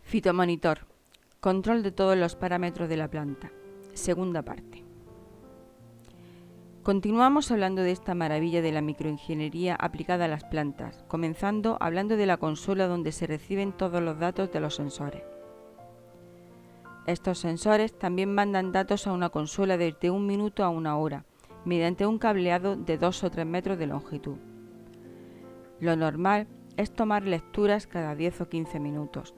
Fitomonitor. Control de todos los parámetros de la planta. Segunda parte. Continuamos hablando de esta maravilla de la microingeniería aplicada a las plantas, comenzando hablando de la consola donde se reciben todos los datos de los sensores. Estos sensores también mandan datos a una consola desde 1 minuto a 1 hora, mediante un cableado de 2 o 3 metros de longitud. Lo normal es tomar lecturas cada 10 o 15 minutos.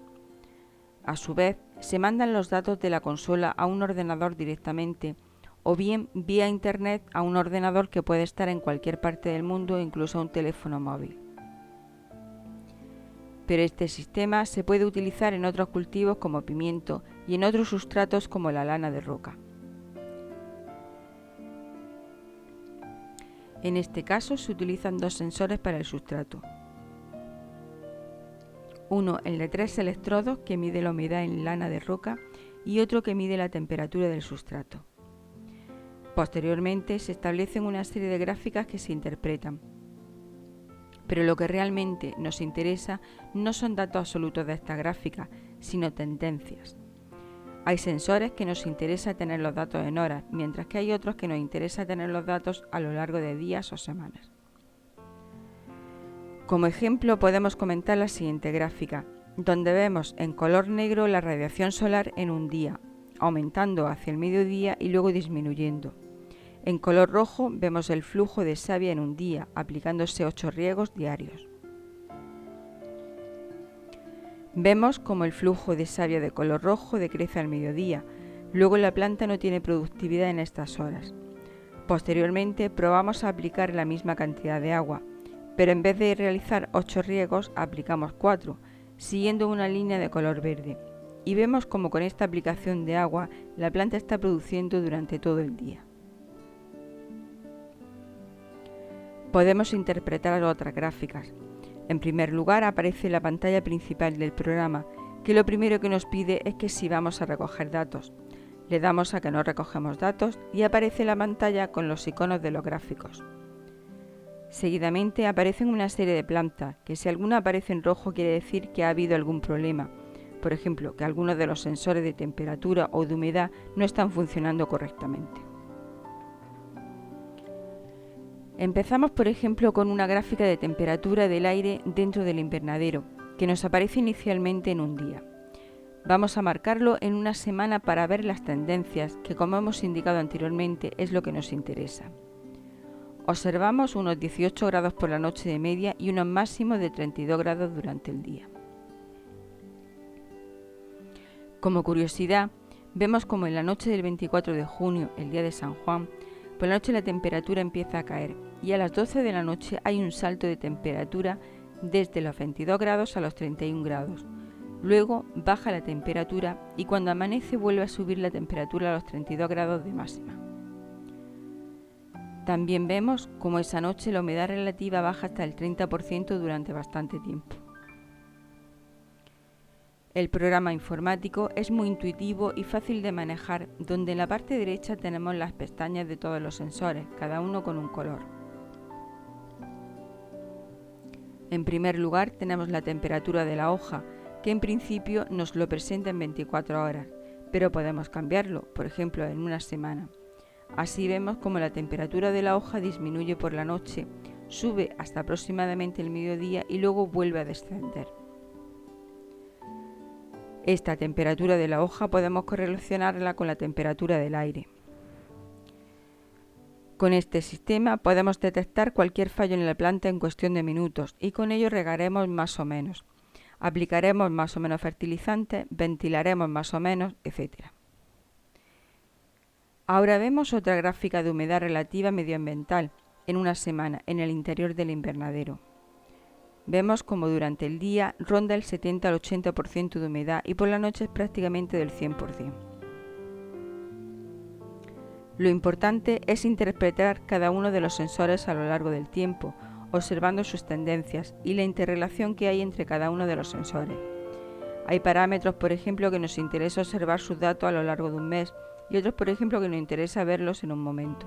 A su vez, se mandan los datos de la consola a un ordenador directamente, o bien vía internet a un ordenador que puede estar en cualquier parte del mundo, incluso a un teléfono móvil. Pero este sistema se puede utilizar en otros cultivos como pimiento y en otros sustratos como la lana de roca. En este caso se utilizan 2 sensores para el sustrato. Uno, el de 3 electrodos, que mide la humedad en lana de roca, y otro que mide la temperatura del sustrato. Posteriormente se establecen una serie de gráficas que se interpretan. Pero lo que realmente nos interesa no son datos absolutos de esta gráfica, sino tendencias. Hay sensores que nos interesa tener los datos en horas, mientras que hay otros que nos interesa tener los datos a lo largo de días o semanas. Como ejemplo podemos comentar la siguiente gráfica, donde vemos en color negro la radiación solar en un día, aumentando hacia el mediodía y luego disminuyendo. En color rojo vemos el flujo de savia en un día, aplicándose 8 riegos diarios. Vemos como el flujo de savia de color rojo decrece al mediodía, luego la planta no tiene productividad en estas horas. Posteriormente probamos a aplicar la misma cantidad de agua, pero en vez de realizar 8 riegos aplicamos 4, siguiendo una línea de color verde, y vemos como con esta aplicación de agua la planta está produciendo durante todo el día. Podemos interpretar otras gráficas. En primer lugar aparece la pantalla principal del programa, que lo primero que nos pide es que si vamos a recoger datos. Le damos a que no recogemos datos y aparece la pantalla con los iconos de los gráficos. Seguidamente aparecen una serie de plantas, que si alguna aparece en rojo quiere decir que ha habido algún problema. Por ejemplo, que algunos de los sensores de temperatura o de humedad no están funcionando correctamente. Empezamos, por ejemplo, con una gráfica de temperatura del aire dentro del invernadero, que nos aparece inicialmente en un día. Vamos a marcarlo en una semana para ver las tendencias, que como hemos indicado anteriormente es lo que nos interesa. Observamos unos 18 grados por la noche de media y unos máximos de 32 grados durante el día. Como curiosidad, vemos como en la noche del 24 de junio, el día de San Juan, por la noche la temperatura empieza a caer y a las 12 de la noche hay un salto de temperatura desde los 22 grados a los 31 grados. Luego baja la temperatura y cuando amanece vuelve a subir la temperatura a los 32 grados de máxima. También vemos como esa noche la humedad relativa baja hasta el 30% durante bastante tiempo. El programa informático es muy intuitivo y fácil de manejar, donde en la parte derecha tenemos las pestañas de todos los sensores, cada uno con un color. En primer lugar tenemos la temperatura de la hoja, que en principio nos lo presenta en 24 horas, pero podemos cambiarlo, por ejemplo en una semana. Así vemos como la temperatura de la hoja disminuye por la noche, sube hasta aproximadamente el mediodía y luego vuelve a descender. Esta temperatura de la hoja podemos correlacionarla con la temperatura del aire. Con este sistema podemos detectar cualquier fallo en la planta en cuestión de minutos y con ello regaremos más o menos, aplicaremos más o menos fertilizantes, ventilaremos más o menos, etc. Ahora vemos otra gráfica de humedad relativa medioambiental en una semana en el interior del invernadero. Vemos como durante el día ronda el 70 al 80% de humedad y por la noche es prácticamente del 100%. Lo importante es interpretar cada uno de los sensores a lo largo del tiempo, observando sus tendencias y la interrelación que hay entre cada uno de los sensores. Hay parámetros, por ejemplo, que nos interesa observar sus datos a lo largo de un mes y otros, por ejemplo, que nos interesa verlos en un momento.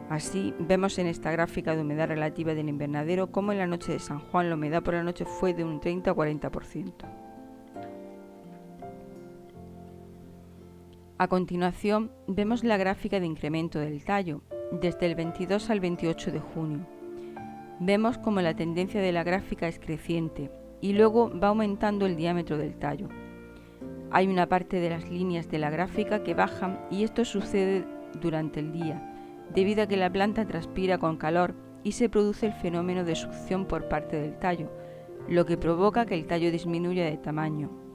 Así, vemos en esta gráfica de humedad relativa del invernadero cómo en la noche de San Juan la humedad por la noche fue de un 30 a 40%. A continuación, vemos la gráfica de incremento del tallo, desde el 22 al 28 de junio. Vemos como la tendencia de la gráfica es creciente y luego va aumentando el diámetro del tallo. Hay una parte de las líneas de la gráfica que bajan y esto sucede durante el día, debido a que la planta transpira con calor y se produce el fenómeno de succión por parte del tallo, lo que provoca que el tallo disminuya de tamaño.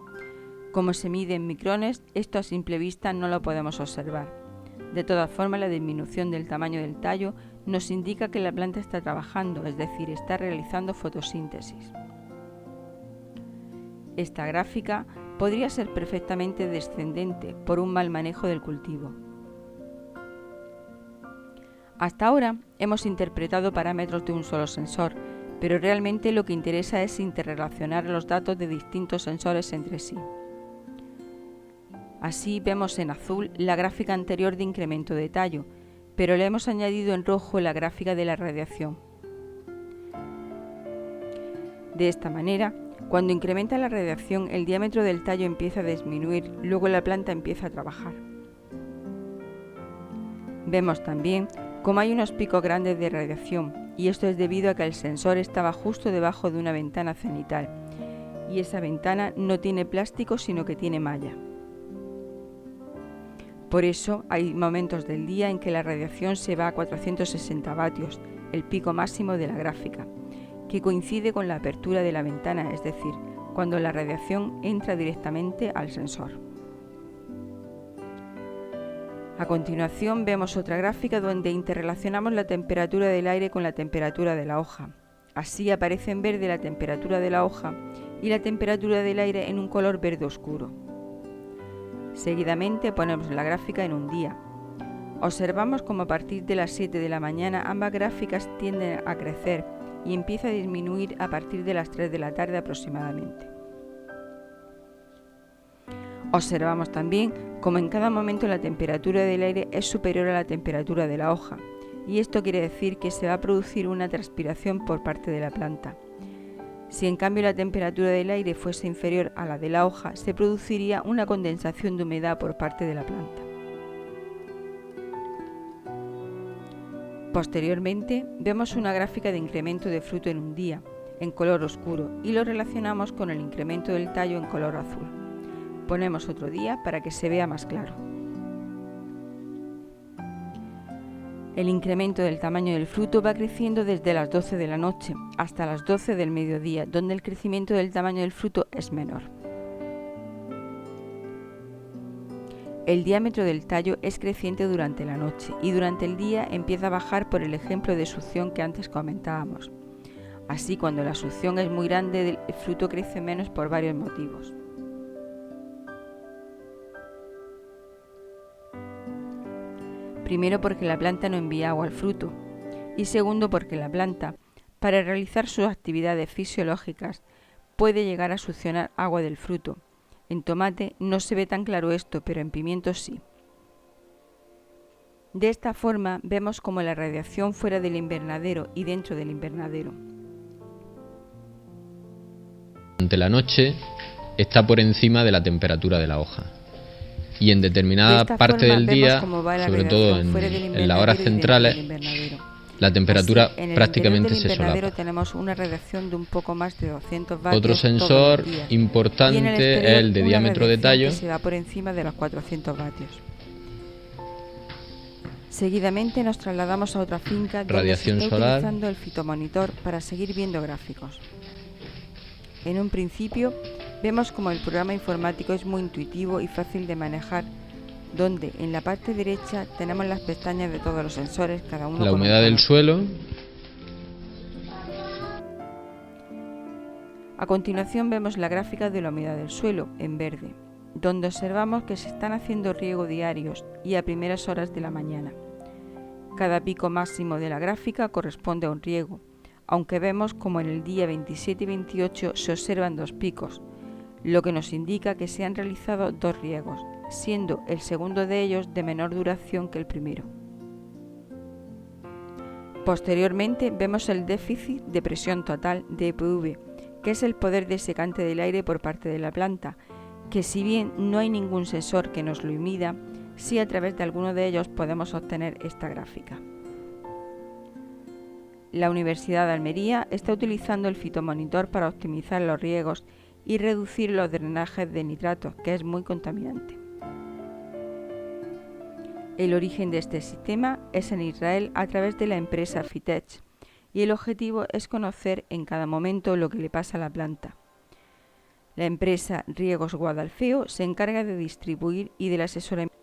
Como se mide en micrones, esto a simple vista no lo podemos observar. De todas formas, la disminución del tamaño del tallo nos indica que la planta está trabajando, es decir, está realizando fotosíntesis. Esta gráfica podría ser perfectamente descendente por un mal manejo del cultivo. Hasta ahora hemos interpretado parámetros de un solo sensor, pero realmente lo que interesa es interrelacionar los datos de distintos sensores entre sí. Así vemos en azul la gráfica anterior de incremento de tallo, pero le hemos añadido en rojo la gráfica de la radiación. De esta manera, cuando incrementa la radiación, el diámetro del tallo empieza a disminuir, luego la planta empieza a trabajar. Vemos también cómo hay unos picos grandes de radiación, y esto es debido a que el sensor estaba justo debajo de una ventana cenital, y esa ventana no tiene plástico sino que tiene malla. Por eso hay momentos del día en que la radiación se va a 460 vatios, el pico máximo de la gráfica, que coincide con la apertura de la ventana, es decir, cuando la radiación entra directamente al sensor. A continuación vemos otra gráfica donde interrelacionamos la temperatura del aire con la temperatura de la hoja. Así aparece en verde la temperatura de la hoja y la temperatura del aire en un color verde oscuro. Seguidamente ponemos la gráfica en un día. Observamos como a partir de las 7 de la mañana ambas gráficas tienden a crecer y empieza a disminuir a partir de las 3 de la tarde aproximadamente. Observamos también como en cada momento la temperatura del aire es superior a la temperatura de la hoja, y esto quiere decir que se va a producir una transpiración por parte de la planta. Si en cambio la temperatura del aire fuese inferior a la de la hoja, se produciría una condensación de humedad por parte de la planta. Posteriormente, vemos una gráfica de incremento de fruto en un día, en color oscuro, y lo relacionamos con el incremento del tallo en color azul. Ponemos otro día para que se vea más claro. El incremento del tamaño del fruto va creciendo desde las 12 de la noche hasta las 12 del mediodía, donde el crecimiento del tamaño del fruto es menor. El diámetro del tallo es creciente durante la noche y durante el día empieza a bajar por el ejemplo de succión que antes comentábamos. Así, cuando la succión es muy grande, el fruto crece menos por varios motivos. Primero, porque la planta no envía agua al fruto, y segundo, porque la planta, para realizar sus actividades fisiológicas, puede llegar a succionar agua del fruto. En tomate no se ve tan claro esto, pero en pimientos sí. De esta forma vemos como la radiación fuera del invernadero y dentro del invernadero. Durante la noche está por encima de la temperatura de la hoja. Y en determinada parte del día, sobre todo en las horas centrales, la temperatura prácticamente se solapa. Tenemos una radiación de un poco más de 200 vatios. Otro sensor importante es el de diámetro de tallo. Que se va por encima de los 400 vatios. Seguidamente nos trasladamos a otra finca donde se está utilizando el fitomonitor para seguir viendo gráficos. En un principio vemos como el programa informático es muy intuitivo y fácil de manejar, donde en la parte derecha tenemos las pestañas de todos los sensores, cada uno. La humedad del suelo. A continuación vemos la gráfica de la humedad del suelo en verde, donde observamos que se están haciendo riego diarios y a primeras horas de la mañana. Cada pico máximo de la gráfica corresponde a un riego, aunque vemos como en el día 27 y 28 se observan dos picos, lo que nos indica que se han realizado dos riegos, siendo el segundo de ellos de menor duración que el primero. Posteriormente vemos el déficit de presión total de EPV, que es el poder desecante del aire por parte de la planta, que si bien no hay ningún sensor que nos lo mida, si a través de alguno de ellos podemos obtener esta gráfica. La Universidad de Almería está utilizando el fitomonitor para optimizar los riegos y reducir los drenajes de nitratos, que es muy contaminante. El origen de este sistema es en Israel a través de la empresa Fitech, y el objetivo es conocer en cada momento lo que le pasa a la planta. La empresa Riegos Guadalfeo se encarga de distribuir y del asesoramiento.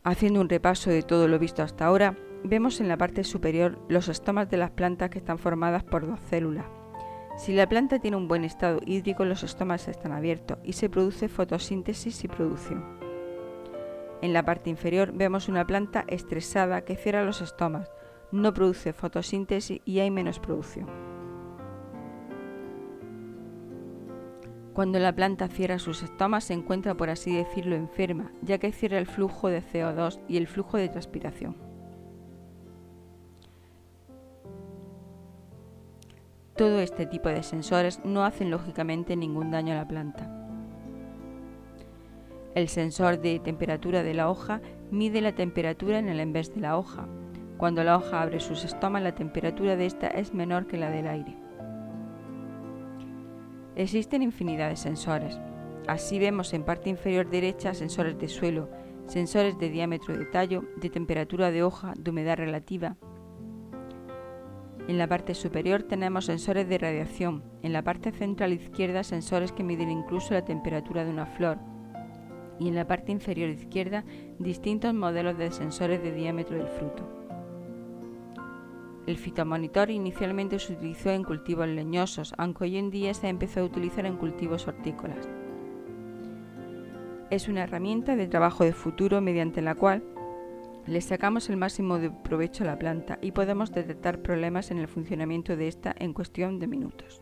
Haciendo un repaso de todo lo visto hasta ahora, vemos en la parte superior los estomas de las plantas que están formadas por dos células. Si la planta tiene un buen estado hídrico, los estomas están abiertos y se produce fotosíntesis y producción. En la parte inferior vemos una planta estresada que cierra los estomas, no produce fotosíntesis y hay menos producción. Cuando la planta cierra sus estomas se encuentra, por así decirlo, enferma, ya que cierra el flujo de CO2 y el flujo de transpiración. Todo este tipo de sensores no hacen lógicamente ningún daño a la planta. El sensor de temperatura de la hoja mide la temperatura en el envés de la hoja. Cuando la hoja abre sus estomas, la temperatura de esta es menor que la del aire. Existen infinidad de sensores. Así vemos en parte inferior derecha sensores de suelo, sensores de diámetro de tallo, de temperatura de hoja, de humedad relativa. En la parte superior tenemos sensores de radiación. En la parte central izquierda sensores que miden incluso la temperatura de una flor. Y en la parte inferior izquierda distintos modelos de sensores de diámetro del fruto. El fitomonitor inicialmente se utilizó en cultivos leñosos, aunque hoy en día se ha empezado a utilizar en cultivos hortícolas. Es una herramienta de trabajo de futuro mediante la cual le sacamos el máximo de provecho a la planta y podemos detectar problemas en el funcionamiento de esta en cuestión de minutos.